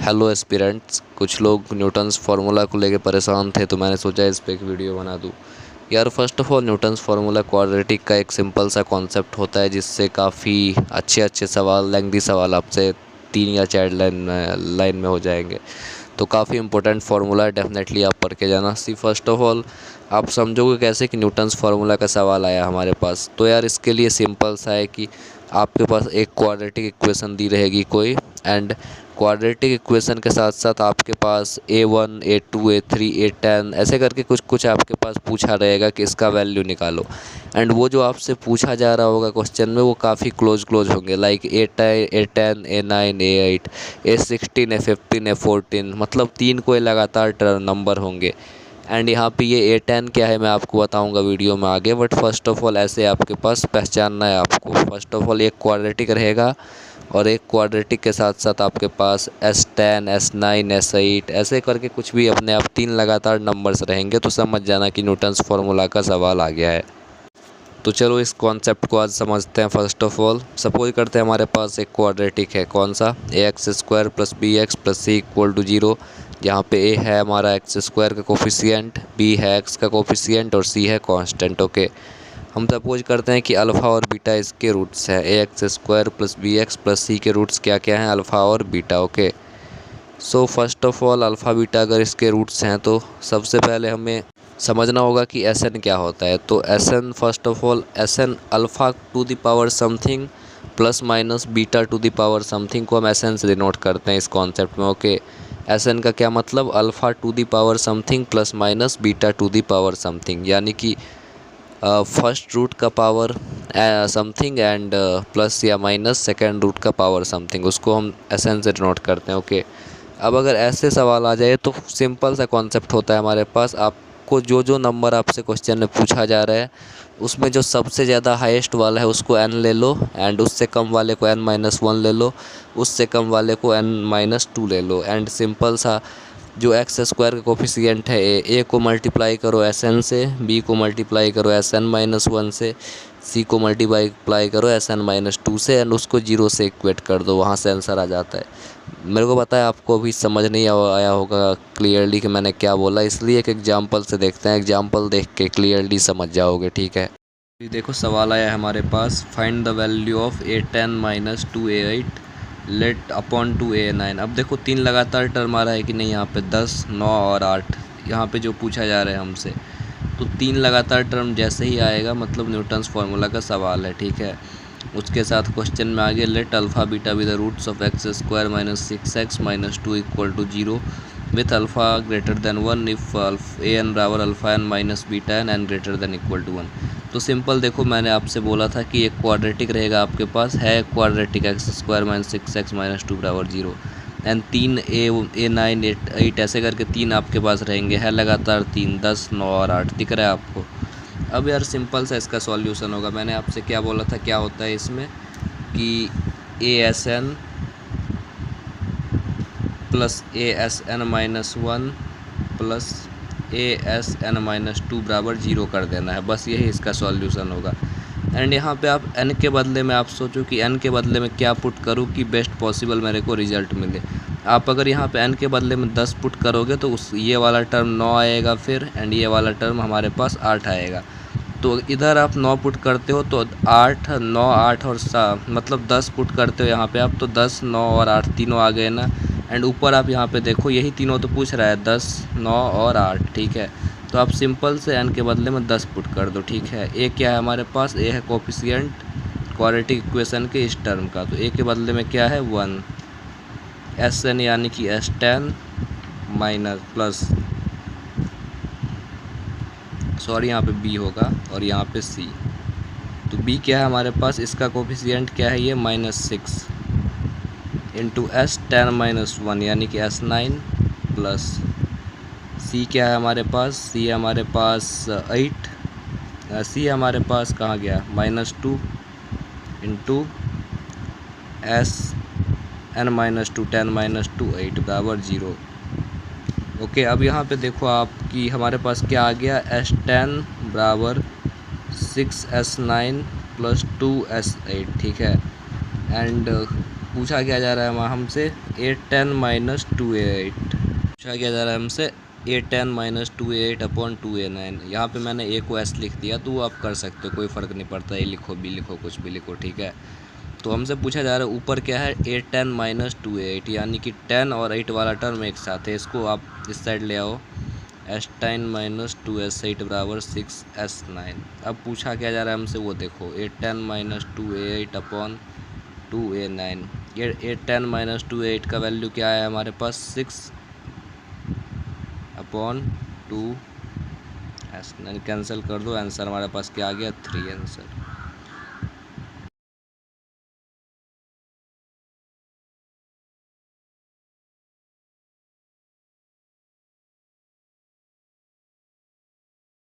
Hello aspirants. कुछ लोग Newton's formula को लेके परेशान थे, तो मैंने सोचा इस पे एक वीडियो बना दूँ। यार first of all Newton's formula quadratic का एक सिंपल सा कॉन्सेप्ट होता है, जिससे काफ़ी अच्छे सवाल, लेंथी सवाल आपसे 3 या 4 लाइन में हो जाएंगे। तो काफ़ी इंपॉर्टेंट फार्मूला है, डेफिनेटली आप पढ़ के जाना। सी फर्स्ट ऑफ ऑल आप समझोगे कैसे कि न्यूटन्स फार्मूला का सवाल आया हमारे पास। तो यार इसके लिए सिंपल सा है कि आपके पास एक क्वाड्रेटिक इक्वेशन दी रहेगी कोई, एंड क्वाड्रेटिक इक्वेशन के साथ साथ आपके पास A1 A2 A3 A10 ऐसे करके कुछ कुछ आपके पास पूछा रहेगा कि इसका वैल्यू निकालो। एंड वो जो आपसे पूछा जा रहा होगा क्वेश्चन में, वो काफ़ी क्लोज होंगे, like A10 A9 A8 A16 A15 A14, मतलब 3 कोई लगातार नंबर होंगे। एंड यहाँ पे ये A10 क्या है मैं आपको बताऊंगा वीडियो में आगे, बट फर्स्ट ऑफ ऑल ऐसे आपके पास पहचानना है आपको। फर्स्ट ऑफ ऑल एक क्वाड्रेटिक रहेगा, और एक क्वाड्रेटिक के साथ साथ आपके पास S10 S9 S8 ऐसे करके कुछ भी अपने आप 3 लगातार नंबर्स रहेंगे। तो समझ जाना कि न्यूटन्स फार्मूला का सवाल आ गया है। तो चलो इस कॉन्सेप्ट को आज समझते हैं। फर्स्ट ऑफ ऑल सपोज करते हैं हमारे पास एक क्वाड्रेटिक है, कौन सा, ax² + bx + c = 0, जहाँ पे a है हमारा x² का कोफिशिएंट, b है x का कोफिशिएंट और c है कांस्टेंट। ओके, हम सपोज करते हैं कि अल्फ़ा और बीटा इसके रूट्स हैं। ax² + bx + c के रूट्स क्या क्या हैं, अल्फ़ा और beta. Okay, so first of all alpha beta अगर इसके रूट्स हैं, तो सबसे पहले हमें समझना होगा कि Sn क्या होता है। तो Sn first of all Sn alpha two the power something ± beta two the power something को हम Sn से डिनोट करते हैं इस कॉन्सेप्ट में। ओके, Sn का क्या मतलब, alpha two the power something ± beta two the power something, यानी कि फर्स्ट रूट का पावर समथिंग एंड प्लस या माइनस सेकेंड रूट का पावर समथिंग, उसको हम Sn से डिनोट करते हैं। ओके, अब अगर ऐसे सवाल आ जाए तो सिंपल सा कॉन्सेप्ट होता है हमारे पास। आपको जो नंबर आपसे क्वेश्चन में पूछा जा रहा है, उसमें जो सबसे ज़्यादा हाईएस्ट वाला है उसको n ले लो, एंड उससे कम वाले को n-1 ले लो, उससे कम वाले को n-2 ले लो। एंड सिंपल सा जो x² का कोफिशिएंट है a को मल्टीप्लाई करो Sn से, b को मल्टीप्लाई करो Sn-1 से, c को मल्टीप्लाई करो Sn-2 से, एंड उसको 0 से इक्वेट कर दो, वहाँ से आंसर आ जाता है। मेरे को पता है आपको अभी समझ नहीं आया होगा क्लियरली कि मैंने क्या बोला, इसलिए एक एग्जांपल से देखते हैं। एग्जांपल देख के क्लियरली समझ जाओगे, ठीक है। देखो सवाल आया है हमारे पास, find the value of A10 - 2A8 let upon 2A9। अब देखो 3 लगातार टर्म आ रहा है कि नहीं, यहाँ पे 10 9 और 8 यहाँ पे जो पूछा जा रहा है हमसे, तो 3 लगातार टर्म जैसे ही आएगा मतलब न्यूटन्स फार्मूला का सवाल है, ठीक है। उसके साथ क्वेश्चन में आगे let alpha beta with the roots of x² - 6x - 2 = 0 with alpha greater than 1 if an बराबर alpha n minus beta n n greater than equal to 1। तो सिंपल देखो, मैंने आपसे बोला था कि एक क्वाड्रेटिक रहेगा आपके पास, है quadratic x² - 6x - 2 = 0, and 3 A9 8 ऐसे करके 3 आपके पास रहेंगे, है लगातार 3 10 9 और 8, दिख रहा है आपको। अब यार सिंपल सा इसका सॉल्यूशन होगा। मैंने आपसे क्या बोला था, क्या होता है इसमें कि ASN + ASN-1 + ASN-2 बराबर 0 कर देना है, बस यही इसका सॉल्यूशन होगा। एंड यहाँ पे आप n के बदले में आप सोचो कि n के बदले में क्या पुट करूँ कि बेस्ट पॉसिबल मेरे को रिजल्ट मिले। आप अगर यहाँ पे n के बदले में 10 पुट करोगे तो उस ये वाला टर्म 9 आएगा फिर, एंड ये वाला टर्म हमारे पास 8 आएगा। तो इधर आप 9 पुट करते हो तो 8 9 8 और मतलब 10 पुट करते हो यहाँ पे आप, तो 10 9 और 8 तीनों आ गए ना। एंड ऊपर आप यहाँ पे देखो यही तीनों तो पूछ रहा है, 10 9 और 8, ठीक है। तो आप सिंपल से n के बदले में 10 पुट कर दो, ठीक है। a क्या है हमारे पास, a है कोफिशिएंट क्वाड्रेटिक इक्वेशन के इस टर्म का, तो a के बदले में क्या है 1, Sn यानी कि S10 माइनस प्लस, सॉरी यहाँ पे b होगा और यहाँ पे c। तो b क्या है हमारे पास, इसका कोफिशिएंट क्या है ये -6 इंटू S10-1 यानी कि S9 प्लस c क्या है हमारे पास, c हमारे पास 8, c हमारे पास कहाँ गया, -2 इंटू Sn-2 10 - 2 8 बराबर 0। ओके, अब यहाँ पे देखो आपकी हमारे पास क्या आ गया, S10 बराबर 6 S9 + 2 S8, ठीक है। एंड पूछा क्या जा रहा है वहाँ हमसे A10 माइनस 2A8, पूछा क्या जा रहा है हमसे A10 minus 2A8 upon 2A9। यहाँ पे मैंने A को S लिख दिया, तो आप कर सकते हो, कोई फ़र्क नहीं पड़ता, A लिखो B लिखो कुछ भी लिखो, ठीक है। तो हमसे पूछा जा रहा है ऊपर क्या है A10 माइनस 2A8, यानी कि 10 और 8 वाला टर्म एक साथ है, इसको आप इस साइड ले आओ। S10 माइनस 2S8 बराबर 6S9। अब पूछा क्या जा रहा है हमसे वो देखो A10 minus 2A8 upon 2A9। ये A10 माइनस 2A8 का वैल्यू क्या है हमारे पास 6 अपॉन 2S9, कैंसिल कर दो, आंसर हमारे पास क्या आ गया 3 आंसर।